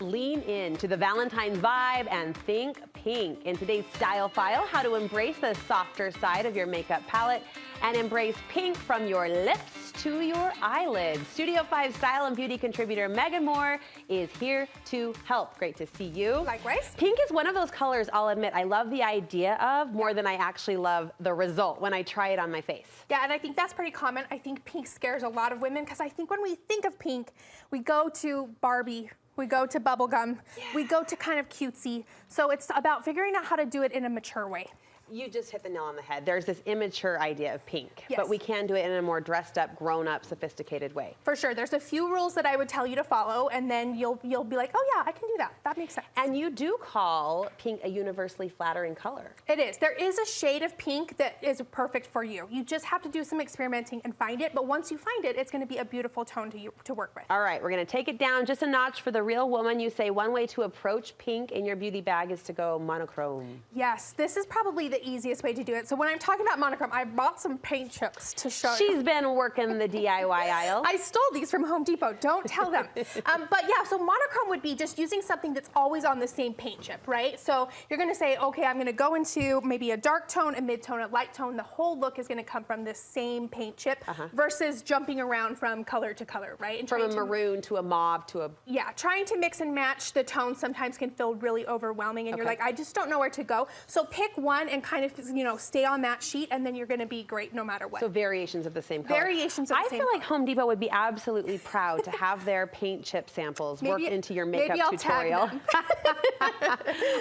Lean into the Valentine vibe and think pink. In today's Style File, how to embrace the softer side of your makeup palette and embrace pink from your lips to your eyelids. Studio 5 style and beauty contributor Megan Moore is here to help. Great to see you. Likewise. Pink is one of those colors, I'll admit, I love the idea of more than I actually love the result when I try it on my face. Yeah, and I think that's pretty common. I think pink scares a lot of women because I think when we think of pink, we go to Barbie, we go to bubblegum, we go to kind of cutesy. So it's about figuring out how to do it in a mature way. You just hit the nail on the head. There's this immature idea of pink, yes, but we can do it in a more dressed up, grown up, sophisticated way. For sure. There's a few rules that I would tell you to follow, and then you'll be like, oh yeah, I can do that. That makes sense. And you do call pink a universally flattering color. It is. There is a shade of pink that is perfect for you. You just have to do some experimenting and find it, but once you find it, it's going to be a beautiful tone to work with. All right, we're going to take it down just a notch for the real woman. You say one way to approach pink in your beauty bag is to go monochrome. Yes, this is probably the easiest way to do it. So when I'm talking about monochrome, I bought some paint chips to show you. She's been working the DIY aisle. I stole these from Home Depot. Don't tell them. But yeah, so monochrome would be just using something that's always on the same paint chip, right? So you're going to say, okay, I'm going to go into maybe a dark tone, a mid-tone, a light tone. The whole look is going to come from this same paint chip versus jumping around from color to color, right? And from a maroon to a mauve to a... Yeah, trying to mix and match the tones sometimes can feel really overwhelming, and you're like, I just don't know where to go. So pick one and kind of, you know, stay on that sheet, and then you're going to be great no matter what. So variations of the same color. Variations of the same I feel like Home Depot would be absolutely proud to have their paint chip samples worked into your makeup tutorial.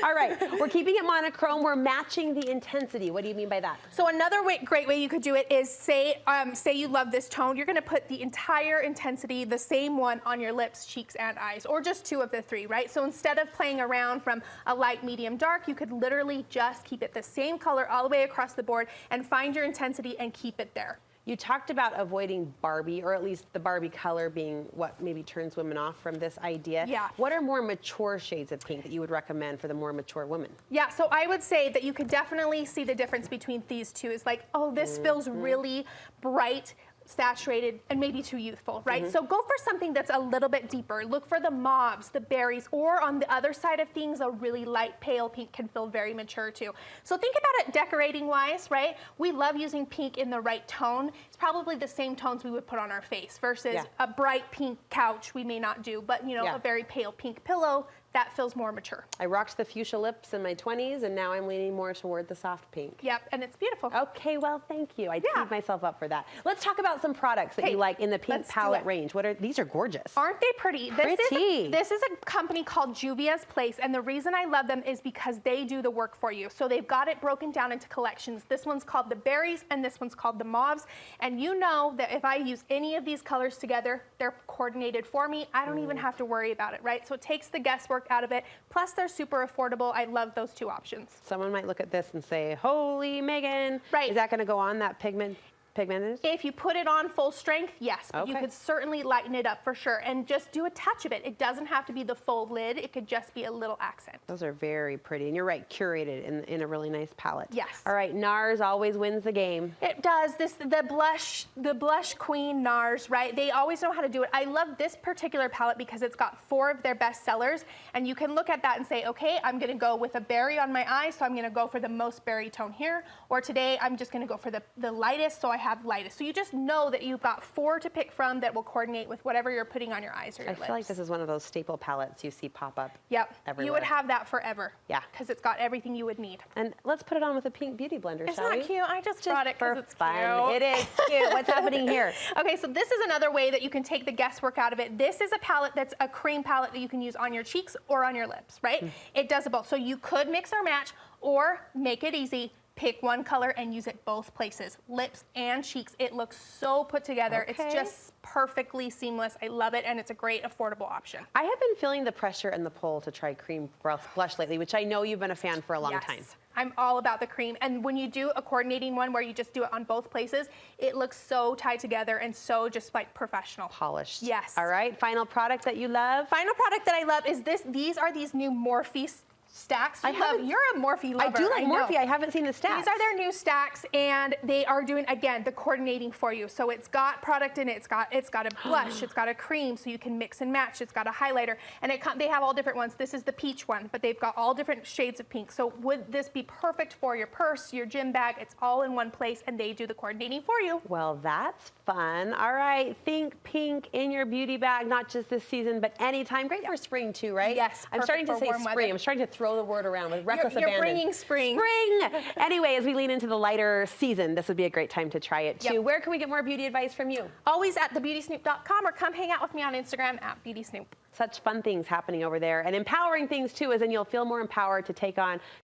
All right, we're keeping it monochrome. We're matching the intensity. What do you mean by that? So another great way you could do it is say you love this tone. You're going to put the entire intensity, the same one, on your lips, cheeks, and eyes, or just two of the three, right? So instead of playing around from a light, medium, dark, you could literally just keep it the same color all the way across the board and find your intensity and keep it there. You talked about avoiding Barbie, or at least the Barbie color being what maybe turns women off from this idea. Yeah. What are more mature shades of pink that you would recommend for the more mature woman? Yeah, so I would say that you could definitely see the difference between these two. It's like, oh, this feels really bright, saturated, and maybe too youthful, right? So go for something that's a little bit deeper. Look for the mauves, the berries, or on the other side of things, a really light pale pink can feel very mature too. So think about it decorating wise, right? We love using pink in the right tone. It's probably the same tones we would put on our face versus a bright pink couch we may not do, but you know, a very pale pink pillow, that feels more mature. I rocked the fuchsia lips in my 20s, and now I'm leaning more toward the soft pink. Yep, and it's beautiful. Okay, well, thank you. I teed myself up for that. Let's talk about some products that you like in the pink palette range. These are gorgeous. Aren't they pretty? This is a company called Juvia's Place, and the reason I love them is because they do the work for you. So they've got it broken down into collections. This one's called the berries, and this one's called the mauves. And you know that if I use any of these colors together, they're coordinated for me. I don't even have to worry about it, right? So it takes the guesswork out of it. Plus, they're super affordable. I love those two options. Someone might look at this and say, holy Megan. Right. Is that going to go on that pigmented? If you put it on full strength, yes, but you could certainly lighten it up for sure, and just do a touch of it. It doesn't have to be the full lid. It could just be a little accent. Those are very pretty, and you're right, curated in a really nice palette. Yes. All right, NARS always wins the game. It does. The blush queen NARS, right? They always know how to do it. I love this particular palette because it's got 4 of their best sellers, and you can look at that and say, okay, I'm going to go with a berry on my eye, so I'm going to go for the most berry tone here, or today I'm just going to go for the lightest, so I have lightest. So you just know that you've got 4 to pick from that will coordinate with whatever you're putting on your eyes or your lips. I feel like this is one of those staple palettes you see pop up everywhere. You would have that forever. Yeah. Because it's got everything you would need. And let's put it on with a pink beauty blender, shall we? Isn't that cute? I just brought it because it's fun. cute. It is cute. What's happening here? Okay, so this is another way that you can take the guesswork out of it. This is a palette that's a cream palette that you can use on your cheeks or on your lips, right? It does it both. So you could mix or match or make it easy. Pick one color and use it both places, lips and cheeks. It looks so put together. It's just perfectly seamless. I love it, and it's a great affordable option. I have been feeling the pressure and the pull to try cream blush lately, which I know you've been a fan for a long time. I'm all about the cream, and when you do a coordinating one where you just do it on both places, it looks so tied together and so just like professional. Polished. Yes. All right, final product that you love? Final product that I love is this. These are these new Morphe Stacks. You're a Morphe lover. I do like Morphe. know. I haven't seen the Stacks. These are their new Stacks, and they are doing, again, the coordinating for you. So it's got product in it. It's got a blush. It's got a cream, so you can mix and match. It's got a highlighter, and they have all different ones. This is the peach one, but they've got all different shades of pink. So would this be perfect for your purse, your gym bag? It's all in one place, and they do the coordinating for you. Well, that's fun. All right, think pink in your beauty bag, not just this season, but anytime. Great for spring too, right? Yes, I'm starting to say spring. Weather. I'm starting to throw the word around with reckless abandon. You're bringing spring. Spring! Anyway, as we lean into the lighter season, this would be a great time to try it too. Yep. Where can we get more beauty advice from you? Always at thebeautysnoop.com, or come hang out with me on Instagram at BeautySnoop. Such fun things happening over there, and empowering things too, as in you'll feel more empowered to take on